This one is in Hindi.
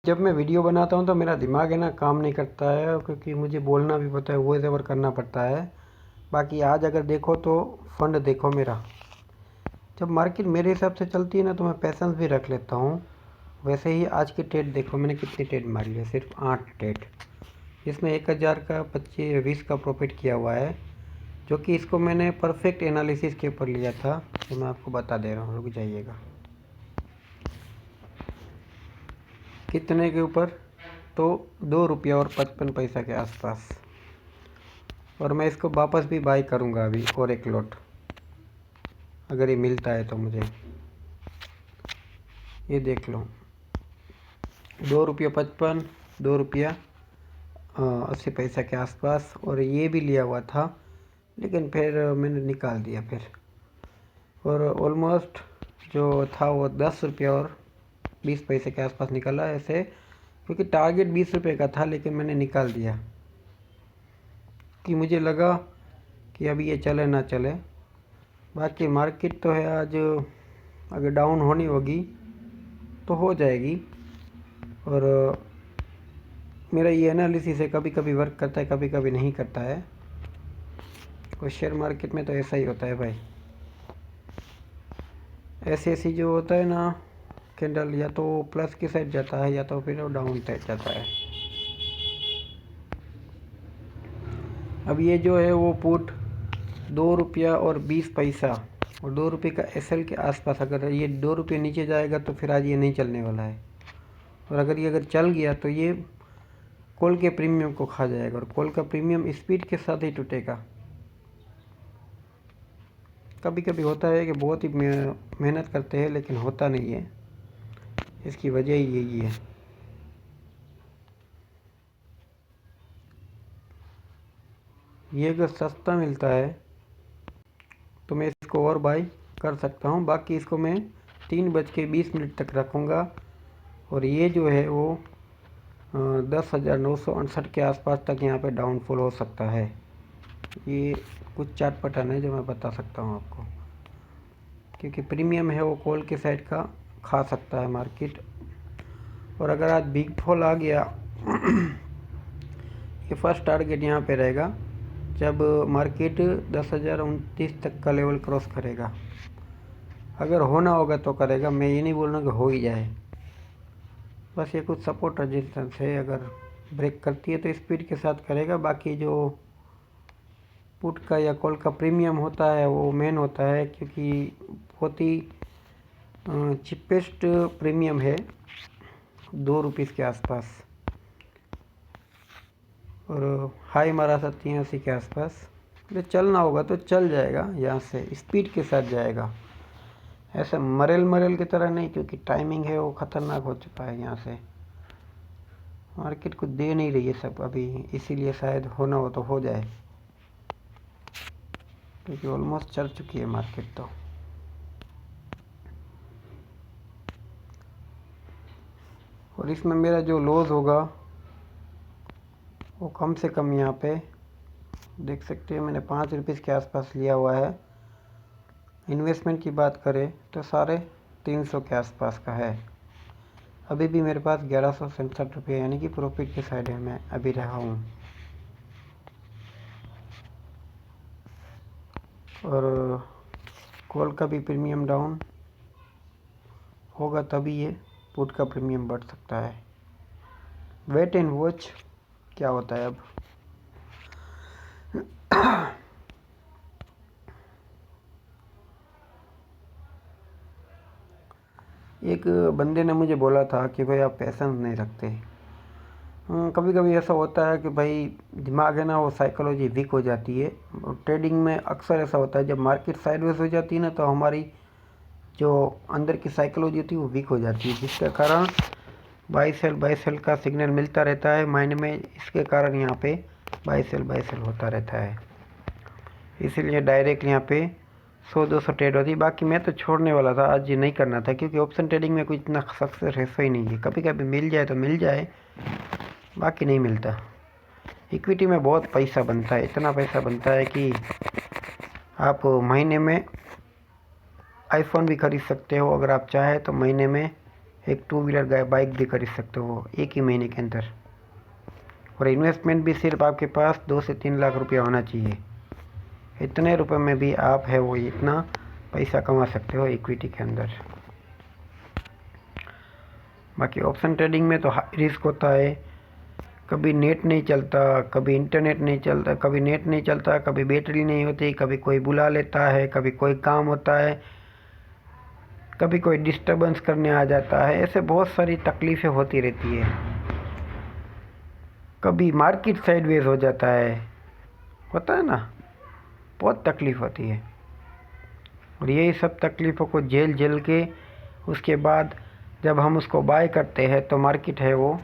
जब मैं वीडियो बनाता हूँ तो मेरा दिमाग है ना काम नहीं करता है, क्योंकि मुझे बोलना भी पड़ता है, वॉइस ओवर करना पड़ता है। बाकी आज अगर देखो तो फंड देखो मेरा, जब मार्केट मेरे हिसाब से चलती है ना तो मैं पैसेंस भी रख लेता हूँ। वैसे ही आज की ट्रेड देखो, मैंने कितनी ट्रेड मारी है, सिर्फ 8 ट्रेड। इसमें 1000 का 25-20 का प्रॉफिट किया हुआ है, जो कि इसको मैंने परफेक्ट एनालिसिस के ऊपर लिया था। तो मैं आपको बता दे रहा हूँ, रुक जाइएगा। कितने के ऊपर? तो 2 रुपया और 55 पैसा के आसपास। और मैं इसको वापस भी बाई करूँगा अभी, और एक लॉट, अगर ये मिलता है तो मुझे। ये देख लो, 2 रुपया 55, 2 रुपया 80 पैसा के आसपास। और ये भी लिया हुआ था, लेकिन फिर मैंने निकाल दिया फिर। और ऑलमोस्ट जो था वो 10 रुपया और 20 पैसे के आसपास निकला ऐसे, क्योंकि टारगेट 20 रुपये का था, लेकिन मैंने निकाल दिया कि मुझे लगा कि अभी ये चले ना चले। बाकी मार्केट तो है आज, अगर डाउन होनी होगी तो हो जाएगी। और मेरा ये एनालिसिस है, कभी कभी वर्क करता है, कभी कभी नहीं करता है। और शेयर मार्केट में तो ऐसा ही होता है भाई, ऐसे ऐसी जो होता है ना कैंडल, या तो प्लस की साइड जाता है या तो फिर वो डाउन साइड जाता है। अब ये जो है वो पुट 2 रुपया और 20 पैसा और 2 रुपये का एसएल के आसपास, अगर ये 2 रुपये नीचे जाएगा तो फिर आज ये नहीं चलने वाला है। और अगर ये चल गया तो ये कॉल के प्रीमियम को खा जाएगा, और कॉल का प्रीमियम स्पीड के साथ ही टूटेगा। कभी कभी होता है कि बहुत ही मेहनत करते हैं लेकिन होता नहीं है, इसकी वजह ही यही है। ये अगर सस्ता मिलता है तो मैं इसको और बाई कर सकता हूँ। बाकी इसको मैं 3:20 तक रखूँगा। और ये जो है वो 10,968 के आसपास तक यहाँ पे डाउनफॉल हो सकता है। ये कुछ चार्ट पैटर्न है जो मैं बता सकता हूँ आपको, क्योंकि प्रीमियम है वो कॉल के साइड का खा सकता है मार्केट। और अगर आज बिग फॉल आ गया ये फर्स्ट टारगेट यहाँ पे रहेगा जब मार्केट 10,029 तक का लेवल क्रॉस करेगा। अगर होना होगा तो करेगा, मैं ये नहीं बोल रहा कि हो ही जाए, बस ये कुछ सपोर्ट रेजिस्टेंस है। अगर ब्रेक करती है तो स्पीड के साथ करेगा। बाकी जो पुट का या कॉल का प्रीमियम होता है वो मेन होता है, क्योंकि बहुत ही चिपेस्ट प्रीमियम है, 2 रुपीज़ के आसपास। और हाई मारा 87 के आसपास। तो चलना होगा तो चल जाएगा, यहाँ से स्पीड के साथ जाएगा, ऐसे मरेल की तरह नहीं, क्योंकि टाइमिंग है वो ख़तरनाक हो चुका है। यहाँ से मार्केट को दे नहीं रही है सब अभी, इसीलिए शायद होना हो तो हो जाए, क्योंकि ऑलमोस्ट चल चुकी है मार्केट तो। और इसमें मेरा जो लॉस होगा वो कम से कम, यहाँ पे देख सकते हैं मैंने 5 रुपीज़ के आसपास लिया हुआ है। इन्वेस्टमेंट की बात करें तो 350 के आसपास का है। अभी भी मेरे पास 1167 रुपये, यानी कि प्रॉफिट की साइड है मैं अभी रहा हूँ। और कॉल का भी प्रीमियम डाउन होगा तभी ये पुट का प्रीमियम बढ़ सकता है। वेट एंड वॉच क्या होता है अब। एक बंदे ने मुझे बोला था कि भाई आप पैसेंस नहीं रखते। कभी कभी ऐसा होता है कि भाई दिमाग है ना वो साइकोलॉजी वीक हो जाती है। ट्रेडिंग में अक्सर ऐसा होता है, जब मार्केट साइडवेज हो जाती है ना तो हमारी जो अंदर की साइकोलॉजी होती है वो वीक हो जाती है, जिसके कारण बाई सेल का सिग्नल मिलता रहता है माइंड में। इसके कारण यहाँ पे बाई सेल होता रहता है, इसीलिए डायरेक्ट यहाँ पे 100-200 ट्रेड होती है। बाकी मैं तो छोड़ने वाला था, आज ये नहीं करना था, क्योंकि ऑप्शन ट्रेडिंग में कोई इतना सक्सेस रहता ही नहीं है। कभी कभी मिल जाए तो मिल जाए, बाकी नहीं मिलता। इक्विटी में बहुत पैसा बनता है, इतना पैसा बनता है कि आप महीने में आईफोन भी खरीद सकते हो। अगर आप चाहे तो महीने में एक 2 व्हीलर बाइक भी खरीद सकते हो एक ही महीने के अंदर। और इन्वेस्टमेंट भी सिर्फ आपके पास 2 से 3 लाख रुपया होना चाहिए। इतने रुपए में भी आप है वो इतना पैसा कमा सकते हो इक्विटी के अंदर। बाकी ऑप्शन ट्रेडिंग में तो हाई रिस्क होता है। कभी नेट नहीं चलता, कभी इंटरनेट नहीं चलता, कभी नेट नहीं चलता, कभी बैटरी नहीं होती, कभी कोई बुला लेता है, कभी कोई काम होता है, कभी कोई डिस्टरबेंस करने आ जाता है। ऐसे बहुत सारी तकलीफ़ें होती रहती है। कभी मार्केट साइडवेज हो जाता है, होता है ना, बहुत तकलीफ़ होती है। और यही सब तकलीफ़ों को झेल झेल के उसके बाद जब हम उसको बाय करते हैं तो मार्केट है वो